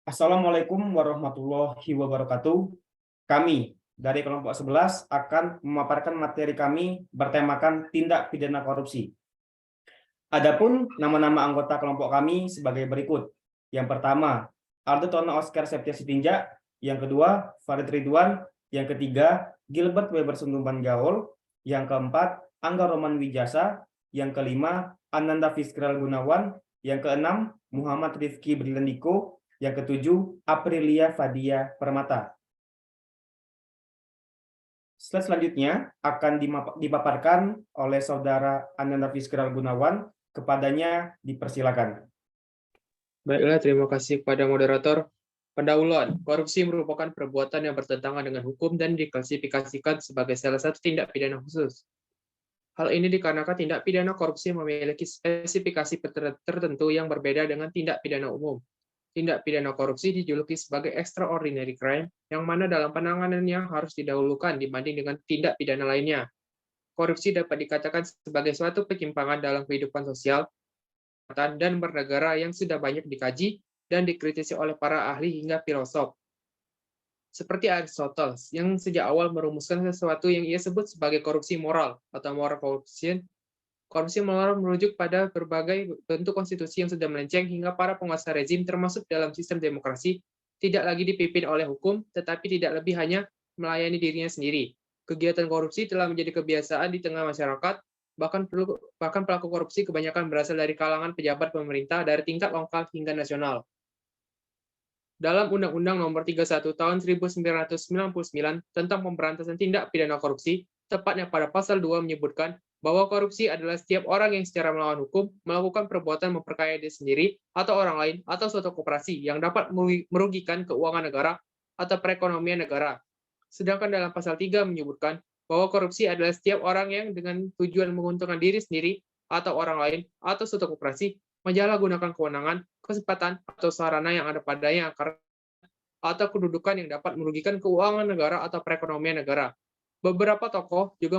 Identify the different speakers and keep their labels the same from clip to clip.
Speaker 1: Assalamualaikum warahmatullahi wabarakatuh. Kami dari kelompok 11 akan memaparkan materi kami bertemakan tindak pidana korupsi. Adapun nama-nama anggota kelompok kami sebagai berikut. Yang pertama, Aldo Tono Oscar Septia Sitinjak. Yang kedua, Farid Ridwan. Yang ketiga, Gilbert Weber Sundumban Gaul. Yang keempat, Angga Roman Wijasa. Yang kelima, Ananda Fiskral Gunawan. Yang keenam, Muhammad Rifki Brilendiko. Yang ketujuh, Aprilia Fadia Permata. Slide selanjutnya akan dipaparkan oleh Saudara Ananda Fiskral Gunawan. Kepadanya dipersilakan.
Speaker 2: Baiklah, terima kasih kepada moderator. Pendahuluan, korupsi merupakan perbuatan yang bertentangan dengan hukum dan diklasifikasikan sebagai salah satu tindak pidana khusus. Hal ini dikarenakan tindak pidana korupsi memiliki spesifikasi tertentu yang berbeda dengan tindak pidana umum. Tindak pidana korupsi dijuluki sebagai extraordinary crime, yang mana dalam penanganannya harus didahulukan dibanding dengan tindak pidana lainnya. Korupsi dapat dikatakan sebagai suatu penyimpangan dalam kehidupan sosial dan bernegara yang sudah banyak dikaji dan dikritisi oleh para ahli hingga filosof. Seperti Aristoteles, yang sejak awal merumuskan sesuatu yang ia sebut sebagai korupsi moral atau moral corruption. Korupsi moral merujuk pada berbagai bentuk konstitusi yang sudah melenceng hingga para penguasa rezim termasuk dalam sistem demokrasi tidak lagi dipimpin oleh hukum, tetapi tidak lebih hanya melayani dirinya sendiri. Kegiatan korupsi telah menjadi kebiasaan di tengah masyarakat, bahkan pelaku korupsi kebanyakan berasal dari kalangan pejabat pemerintah dari tingkat lokal hingga nasional. Dalam Undang-Undang Nomor 31 Tahun 1999 tentang Pemberantasan Tindak Pidana Korupsi, tepatnya pada pasal 2 menyebutkan bahwa korupsi adalah setiap orang yang secara melawan hukum melakukan perbuatan memperkaya diri sendiri atau orang lain atau suatu koperasi yang dapat merugikan keuangan negara atau perekonomian negara. Sedangkan dalam pasal 3 menyebutkan bahwa korupsi adalah setiap orang yang dengan tujuan menguntungkan diri sendiri atau orang lain atau suatu koperasi menyalahgunakan kewenangan, kesempatan, atau sarana yang ada padanya atau kedudukan yang dapat merugikan keuangan negara atau perekonomian negara. Beberapa tokoh juga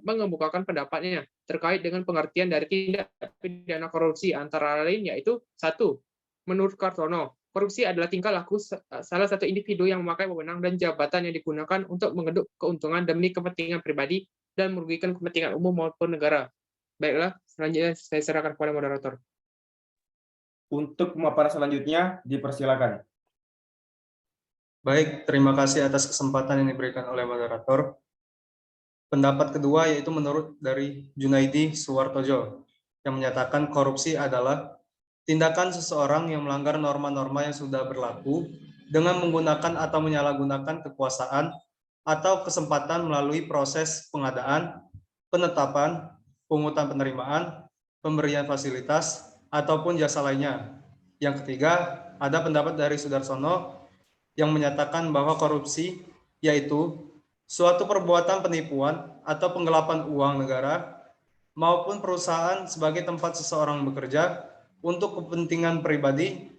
Speaker 2: mengemukakan pendapatnya terkait dengan pengertian dari tindak pidana korupsi, antara lain yaitu 1. Menurut Kartono, korupsi adalah tingkah laku salah satu individu yang memakai wewenang dan jabatan yang digunakan untuk mengeduk keuntungan demi kepentingan pribadi dan merugikan kepentingan umum maupun negara. Baiklah, selanjutnya saya serahkan kepada moderator.
Speaker 1: Untuk pemaparan selanjutnya, dipersilakan.
Speaker 3: Baik, terima kasih atas kesempatan yang diberikan oleh moderator. Pendapat kedua yaitu menurut dari Junaidi Suwartojo, yang menyatakan korupsi adalah tindakan seseorang yang melanggar norma-norma yang sudah berlaku dengan menggunakan atau menyalahgunakan kekuasaan atau kesempatan melalui proses pengadaan, penetapan, pungutan penerimaan, pemberian fasilitas, ataupun jasa lainnya. Yang ketiga, ada pendapat dari Sudarsono yang menyatakan bahwa korupsi yaitu suatu perbuatan penipuan atau penggelapan uang negara maupun perusahaan sebagai tempat seseorang bekerja untuk kepentingan pribadi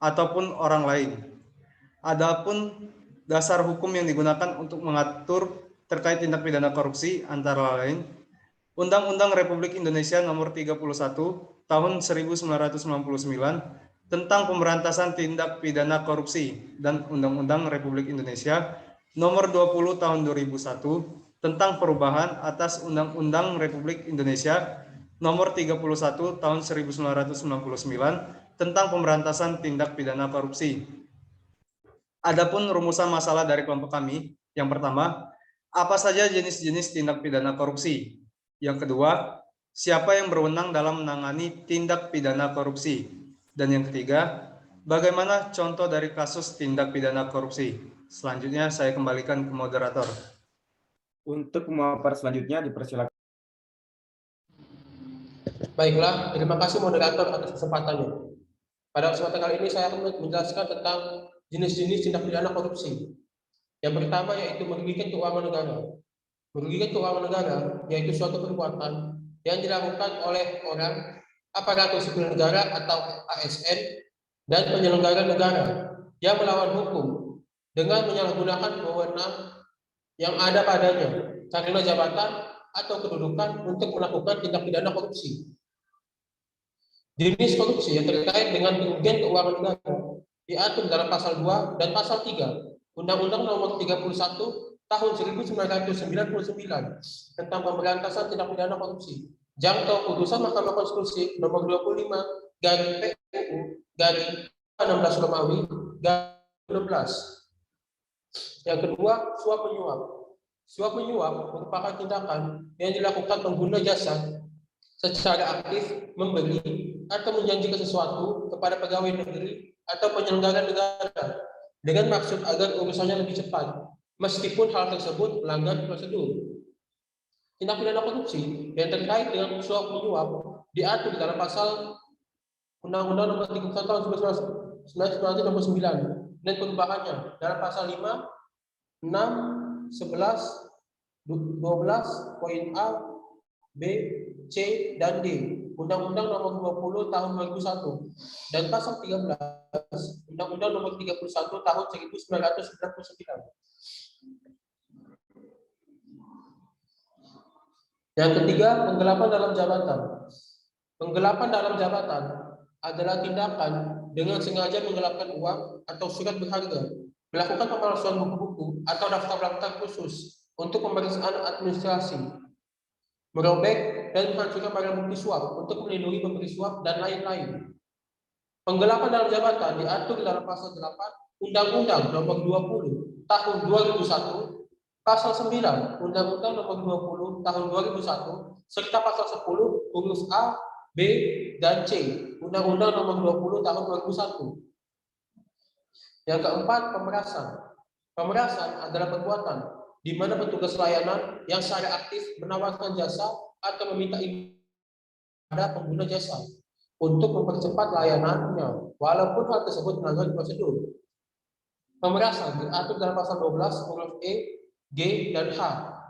Speaker 3: ataupun orang lain. Adapun dasar hukum yang digunakan untuk mengatur terkait tindak pidana korupsi antara lain Undang-Undang Republik Indonesia Nomor 31 Tahun 1999 tentang Pemberantasan Tindak Pidana Korupsi dan Undang-Undang Republik Indonesia Nomor 20 Tahun 2001 tentang perubahan atas Undang-Undang Republik Indonesia Nomor 31 Tahun 1999 tentang Pemberantasan Tindak Pidana Korupsi. Adapun rumusan masalah dari kelompok kami, yang pertama, apa saja jenis-jenis tindak pidana korupsi? Yang kedua, siapa yang berwenang dalam menangani tindak pidana korupsi? Dan yang ketiga, bagaimana contoh dari kasus tindak pidana korupsi? Selanjutnya saya kembalikan ke moderator.
Speaker 1: Untuk pemaparan selanjutnya dipersilakan.
Speaker 4: Baiklah, terima kasih moderator atas kesempatannya. Pada kesempatan kali ini saya akan menjelaskan tentang jenis-jenis tindak pidana korupsi. Yang pertama yaitu merugikan keuangan negara. Merugikan keuangan negara yaitu suatu perbuatan yang dilakukan oleh orang, aparatur sipil negara atau ASN, dan penyelenggara negara yang melawan hukum dengan menyalahgunakan wewenang yang ada padanya karena jabatan atau kedudukan untuk melakukan tindak pidana korupsi. Jenis korupsi yang terkait dengan kerugian keuangan negara diatur dalam pasal 2 dan pasal 3 Undang-Undang Nomor 31 Tahun 1999 tentang pemberantasan tindak pidana korupsi. Jangka putusan Mahkamah Konstitusi Nomor 25/PUU/16 Romawi 12. Yang kedua, suap menyuap. Suap menyuap merupakan tindakan yang dilakukan pengguna jasa secara aktif memberi atau menjanjikan sesuatu kepada pegawai negeri atau penyelenggara negara dengan maksud agar urusannya lebih cepat, meskipun hal tersebut melanggar prosedur. Tindak pidana korupsi yang terkait dengan suap menyuap diatur dalam pasal Undang-Undang Nomor 31 Tahun 1999 dan perubahannya dalam pasal 5, 6, 11, 12, poin A, B, C, dan D Undang-Undang Nomor 20 Tahun 2001 dan pasal 13 Undang-Undang Nomor 31 Tahun 1999. Yang ketiga, penggelapan dalam jabatan. Penggelapan dalam jabatan adalah tindakan dengan sengaja menggelapkan uang atau surat berharga, melakukan pemalsuan buku-buku atau daftar-daftar khusus untuk pemeriksaan administrasi, merobek dan menghancurkan barang bukti suap untuk melindungi pemberi suap, dan lain-lain. Penggelapan dalam jabatan diatur dalam pasal 8 Undang-Undang Nomor 20 Tahun 2001, pasal 9 Undang-Undang Nomor 20 Tahun 2001, serta pasal 10 huruf A, B, dan C Undang-Undang Nomor 20 Tahun 2001. Yang keempat, pemerasan. Pemerasan adalah perbuatan di mana petugas layanan yang secara aktif menawarkan jasa atau meminta imbalan pada pengguna jasa untuk mempercepat layanannya, walaupun hal tersebut melanggar prosedur. Pemerasan diatur dalam pasal 12 huruf E, G, dan H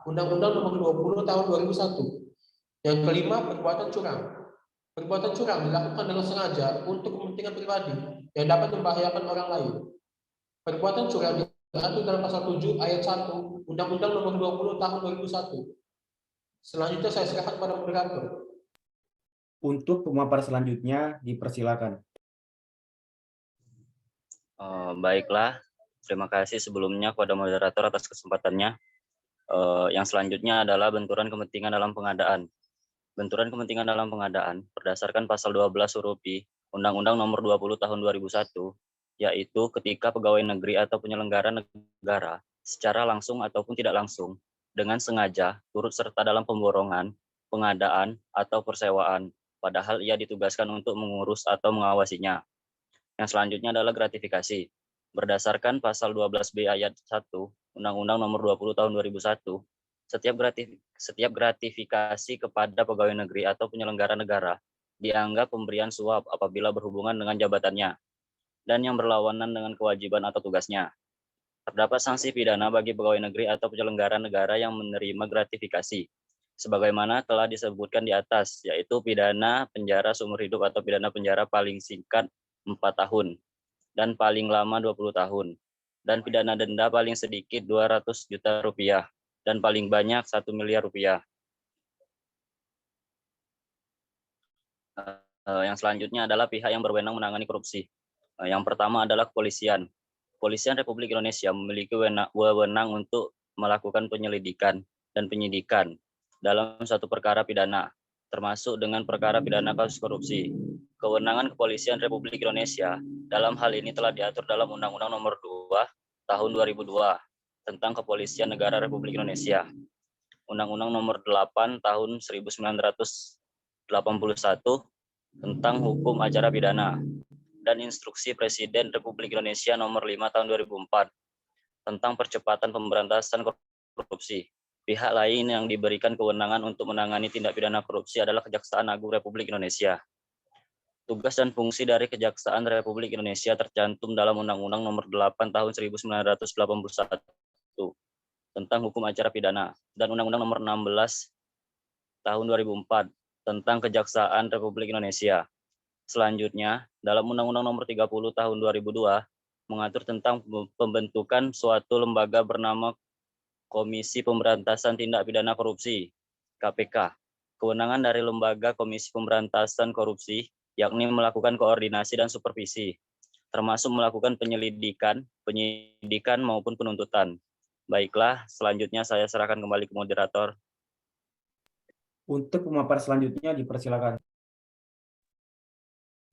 Speaker 4: Undang-Undang Nomor 20 Tahun 2001. Yang kelima, perbuatan curang. Perbuatan curang dilakukan dengan sengaja untuk kepentingan pribadi yang dapat membahayakan orang lain. Perbuatan curang diatur dalam pasal 7 ayat 1 Undang-Undang Nomor 20 Tahun 2001. Selanjutnya saya serahkan kepada moderator.
Speaker 1: Untuk pemaparan selanjutnya dipersilakan.
Speaker 5: Baiklah, terima kasih sebelumnya kepada moderator atas kesempatannya. Yang selanjutnya adalah benturan kepentingan dalam pengadaan. Benturan kepentingan dalam pengadaan berdasarkan pasal 12 huruf I Undang-Undang Nomor 20 Tahun 2001, yaitu ketika pegawai negeri atau penyelenggara negara secara langsung ataupun tidak langsung dengan sengaja turut serta dalam pemborongan, pengadaan, atau persewaan, padahal ia ditugaskan untuk mengurus atau mengawasinya. Yang selanjutnya adalah gratifikasi. Berdasarkan pasal 12B ayat 1 Undang-Undang Nomor 20 Tahun 2001, setiap gratifikasi kepada pegawai negeri atau penyelenggara negara dianggap pemberian suap apabila berhubungan dengan jabatannya dan yang berlawanan dengan kewajiban atau tugasnya. Terdapat sanksi pidana bagi pegawai negeri atau penyelenggara negara yang menerima gratifikasi, sebagaimana telah disebutkan di atas, yaitu pidana penjara seumur hidup atau pidana penjara paling singkat 4 tahun dan paling lama 20 tahun, dan pidana denda paling sedikit 200 juta rupiah dan paling banyak 1 miliar rupiah. Yang selanjutnya adalah pihak yang berwenang menangani korupsi. Yang pertama adalah kepolisian. Kepolisian Republik Indonesia memiliki wewenang untuk melakukan penyelidikan dan penyidikan dalam suatu perkara pidana, termasuk dengan perkara pidana kasus korupsi. Kewenangan Kepolisian Republik Indonesia dalam hal ini telah diatur dalam Undang-Undang Nomor 2 Tahun 2002 tentang Kepolisian Negara Republik Indonesia, Undang-Undang Nomor 8 Tahun 1981 tentang Hukum Acara Pidana, dan Instruksi Presiden Republik Indonesia Nomor 5 Tahun 2004 tentang percepatan pemberantasan korupsi. Pihak lain yang diberikan kewenangan untuk menangani tindak pidana korupsi adalah Kejaksaan Agung Republik Indonesia. Tugas dan fungsi dari Kejaksaan Republik Indonesia tercantum dalam Undang-Undang Nomor 8 Tahun 1981 tentang Hukum Acara Pidana dan Undang-Undang Nomor 16 Tahun 2004 tentang Kejaksaan Republik Indonesia. Selanjutnya, dalam Undang-Undang Nomor 30 Tahun 2002 mengatur tentang pembentukan suatu lembaga bernama Komisi Pemberantasan Tindak Pidana Korupsi (KPK). Kewenangan dari lembaga Komisi Pemberantasan Korupsi yakni melakukan koordinasi dan supervisi termasuk melakukan penyidikan maupun penuntutan. Baiklah, selanjutnya saya serahkan kembali ke moderator.
Speaker 1: Untuk pemaparan selanjutnya dipersilakan.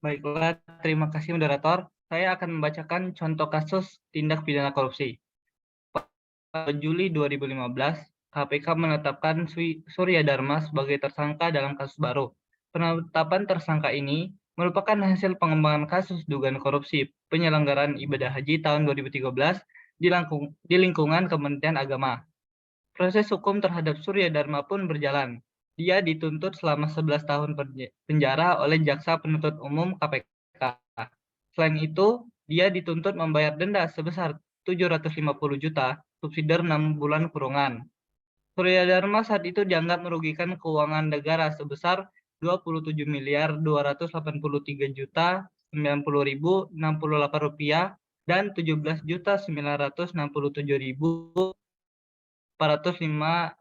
Speaker 6: Baiklah, terima kasih moderator. Saya akan membacakan contoh kasus tindak pidana korupsi. Pada Juli 2015, KPK menetapkan Surya Dharma sebagai tersangka dalam kasus baru. Penetapan tersangka ini merupakan hasil pengembangan kasus dugaan korupsi penyelenggaraan ibadah haji tahun 2013 di lingkungan Kementerian Agama. Proses hukum terhadap Surya Dharma pun berjalan. Dia dituntut selama 11 tahun penjara oleh Jaksa Penuntut Umum KPK. Selain itu, dia dituntut membayar denda sebesar 750 juta, subsidi 6 bulan kurungan. Surya Dharma saat itu dianggap merugikan keuangan negara sebesar 27.283.090.068 rupiah dan 17.967.405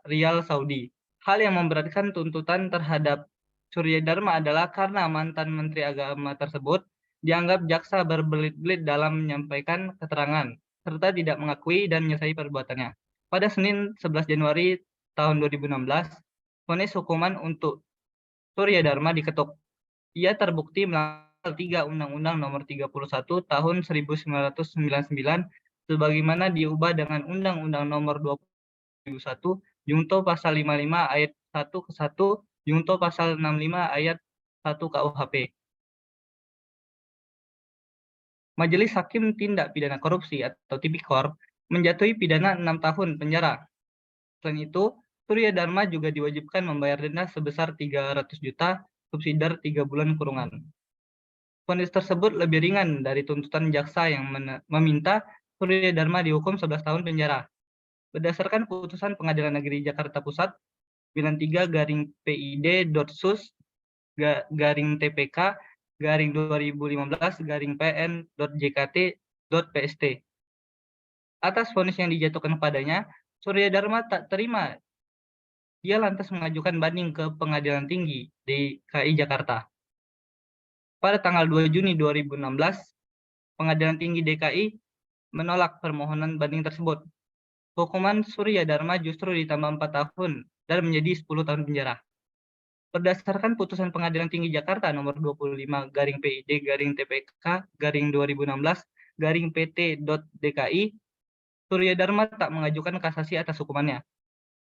Speaker 6: rial Saudi. Hal yang memberatkan tuntutan terhadap Surya Dharma adalah karena mantan Menteri Agama tersebut dianggap jaksa berbelit-belit dalam menyampaikan keterangan, serta tidak mengakui dan menyelesaikan perbuatannya. Pada Senin 11 Januari tahun 2016, vonis hukuman untuk Surya Dharma diketuk. Ia terbukti melanggar 3 Undang-Undang Nomor 31 Tahun 1999 sebagaimana diubah dengan Undang-Undang Nomor 2001 Junto Pasal 55 Ayat 1 ke 1 Junto Pasal 65 Ayat 1 KUHP. Majelis Hakim Tindak Pidana Korupsi atau Tipikor menjatuhi pidana 6 tahun penjara. Selain itu, Surya Dharma juga diwajibkan membayar denda sebesar 300 juta, subsidi 3 bulan kurungan. Vonis tersebut lebih ringan dari tuntutan jaksa yang meminta Surya Dharma dihukum 11 tahun penjara. Berdasarkan putusan Pengadilan Negeri Jakarta Pusat 93-PID.Sus/2015-PN.JKT.PST. Atas vonis yang dijatuhkan kepadanya, Surya Dharma tak terima. Dia lantas mengajukan banding ke Pengadilan Tinggi DKI Jakarta. Pada tanggal 2 Juni 2016, Pengadilan Tinggi DKI menolak permohonan banding tersebut. Hukuman Surya Dharma justru ditambah 4 tahun dan menjadi 10 tahun penjara. Berdasarkan putusan Pengadilan Tinggi Jakarta nomor 25-PID-TPK-2016-PT.DKI, Surya Dharma tak mengajukan kasasi atas hukumannya.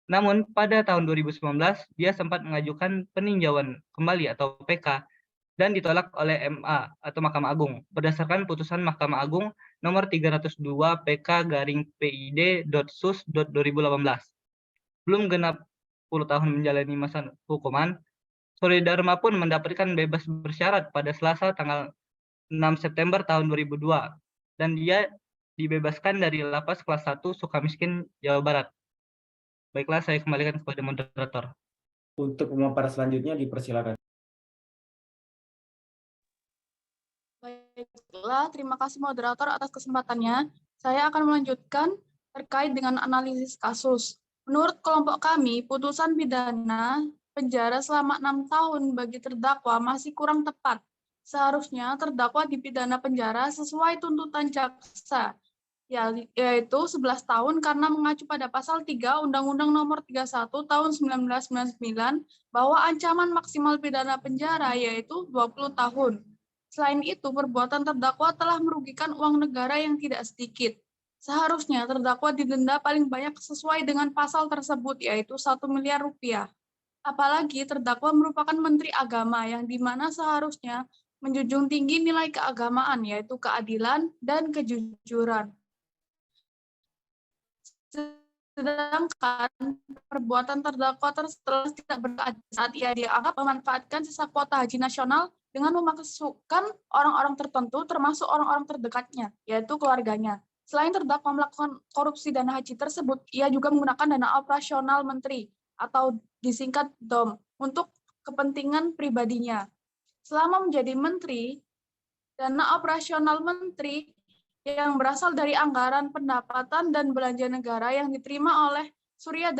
Speaker 6: Namun pada tahun 2019, dia sempat mengajukan peninjauan kembali atau PK dan ditolak oleh MA atau Mahkamah Agung berdasarkan putusan Mahkamah Agung nomor 302 PK-PID.Sus.2018. Belum genap 10 tahun menjalani masa hukuman, Surya Dharma pun mendapatkan bebas bersyarat pada Selasa tanggal 6 September tahun 2002 dan dia dibebaskan dari lapas kelas 1 Sukamiskin, Jawa Barat. Baiklah, saya kembalikan kepada moderator.
Speaker 1: Untuk pemaparan selanjutnya dipersilakan.
Speaker 7: Baiklah, terima kasih moderator atas kesempatannya. Saya akan melanjutkan terkait dengan analisis kasus. Menurut kelompok kami, putusan pidana penjara selama 6 tahun bagi terdakwa masih kurang tepat. Seharusnya terdakwa dipidana penjara sesuai tuntutan jaksa, yaitu 11 tahun karena mengacu pada pasal 3 Undang-Undang Nomor 31 Tahun 1999 bahwa ancaman maksimal pidana penjara yaitu 20 tahun. Selain itu, perbuatan terdakwa telah merugikan uang negara yang tidak sedikit. Seharusnya terdakwa didenda paling banyak sesuai dengan pasal tersebut, yaitu 1 miliar rupiah. Apalagi terdakwa merupakan Menteri Agama yang dimana seharusnya menjunjung tinggi nilai keagamaan, yaitu keadilan dan kejujuran. Sedangkan perbuatan terdakwa tersebut tidak berkeadilan saat ia dianggap memanfaatkan sisa kuota haji nasional dengan memasukkan orang-orang tertentu termasuk orang-orang terdekatnya, yaitu keluarganya. Selain terdakwa melakukan korupsi dana haji tersebut, ia juga menggunakan dana operasional menteri atau disingkat DOM untuk kepentingan pribadinya. Selama menjadi menteri, dana operasional menteri yang berasal dari anggaran pendapatan dan belanja negara yang diterima oleh Surya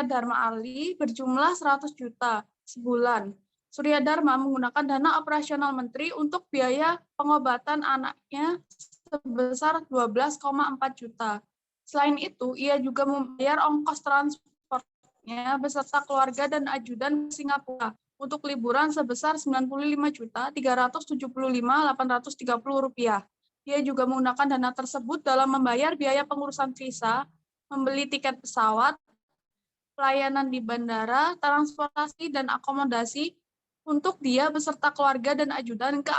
Speaker 7: Dharma Ali berjumlah 100 juta sebulan. Surya Dharma menggunakan dana operasional menteri untuk biaya pengobatan anaknya sebesar 12,4 juta. Selain itu, ia juga membayar ongkos transportnya beserta keluarga dan ajudan ke Singapura untuk liburan sebesar Rp95.830. Ia juga menggunakan dana tersebut dalam membayar biaya pengurusan visa, membeli tiket pesawat, pelayanan di bandara, transportasi, dan akomodasi untuk dia beserta keluarga dan ajudan ke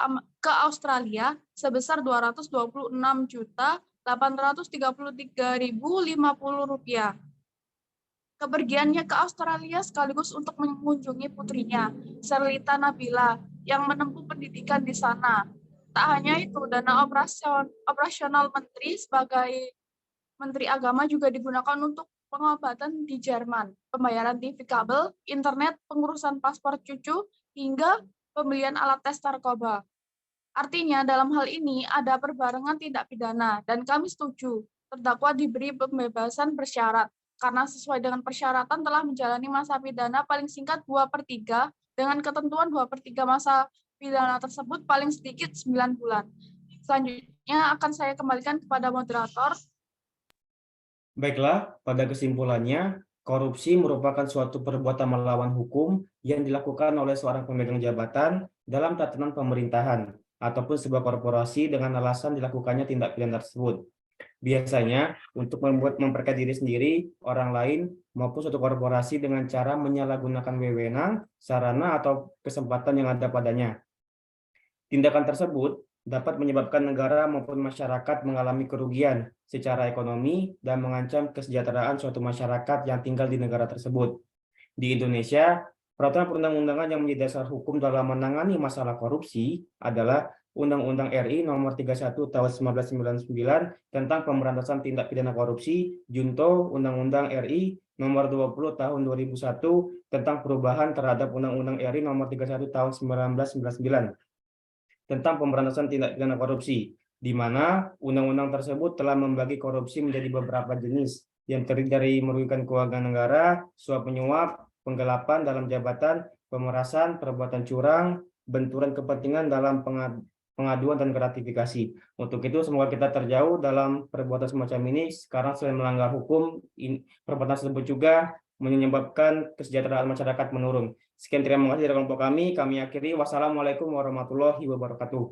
Speaker 7: Australia sebesar Rp206.833.050. Kepergiannya ke Australia sekaligus untuk mengunjungi putrinya, Serlita Nabila, yang menempuh pendidikan di sana. Tak hanya itu, dana operasional menteri sebagai Menteri Agama juga digunakan untuk pengobatan di Jerman, pembayaran TV kabel, internet, pengurusan paspor cucu, hingga pembelian alat tes narkoba. Artinya, dalam hal ini ada perbarengan tindak pidana, dan kami setuju terdakwa diberi pembebasan bersyarat, karena sesuai dengan persyaratan telah menjalani masa pidana paling singkat 2/3, dengan ketentuan 2/3 masa pidana tersebut paling sedikit 9 bulan. Selanjutnya akan saya kembalikan kepada moderator.
Speaker 1: Baiklah, pada kesimpulannya, korupsi merupakan suatu perbuatan melawan hukum yang dilakukan oleh seorang pemegang jabatan dalam tatanan pemerintahan ataupun sebuah korporasi dengan alasan dilakukannya tindak pidana tersebut. Biasanya untuk memperkaya diri sendiri, orang lain, maupun suatu korporasi dengan cara menyalahgunakan wewenang, sarana, atau kesempatan yang ada padanya. Tindakan tersebut dapat menyebabkan negara maupun masyarakat mengalami kerugian secara ekonomi dan mengancam kesejahteraan suatu masyarakat yang tinggal di negara tersebut. Di Indonesia, peraturan perundang-undangan yang menjadi dasar hukum dalam menangani masalah korupsi adalah Undang-Undang RI Nomor 31 Tahun 1999 tentang Pemberantasan Tindak Pidana Korupsi, Junto Undang-Undang RI Nomor 20 Tahun 2001 tentang perubahan terhadap Undang-Undang RI Nomor 31 Tahun 1999 tentang pemberantasan tindak pidana korupsi, di mana undang-undang tersebut telah membagi korupsi menjadi beberapa jenis yang terdiri dari merugikan keuangan negara, suap menyuap, penggelapan dalam jabatan, pemerasan, perbuatan curang, benturan kepentingan dalam pengaduan dan gratifikasi. Untuk itu semoga kita terjauh dalam perbuatan semacam ini. Sekarang selain melanggar hukum, perbuatan tersebut juga menyebabkan kesejahteraan masyarakat menurun. Sekian, terima kasih dari kelompok kami. Kami akhiri. Wassalamualaikum warahmatullahi wabarakatuh.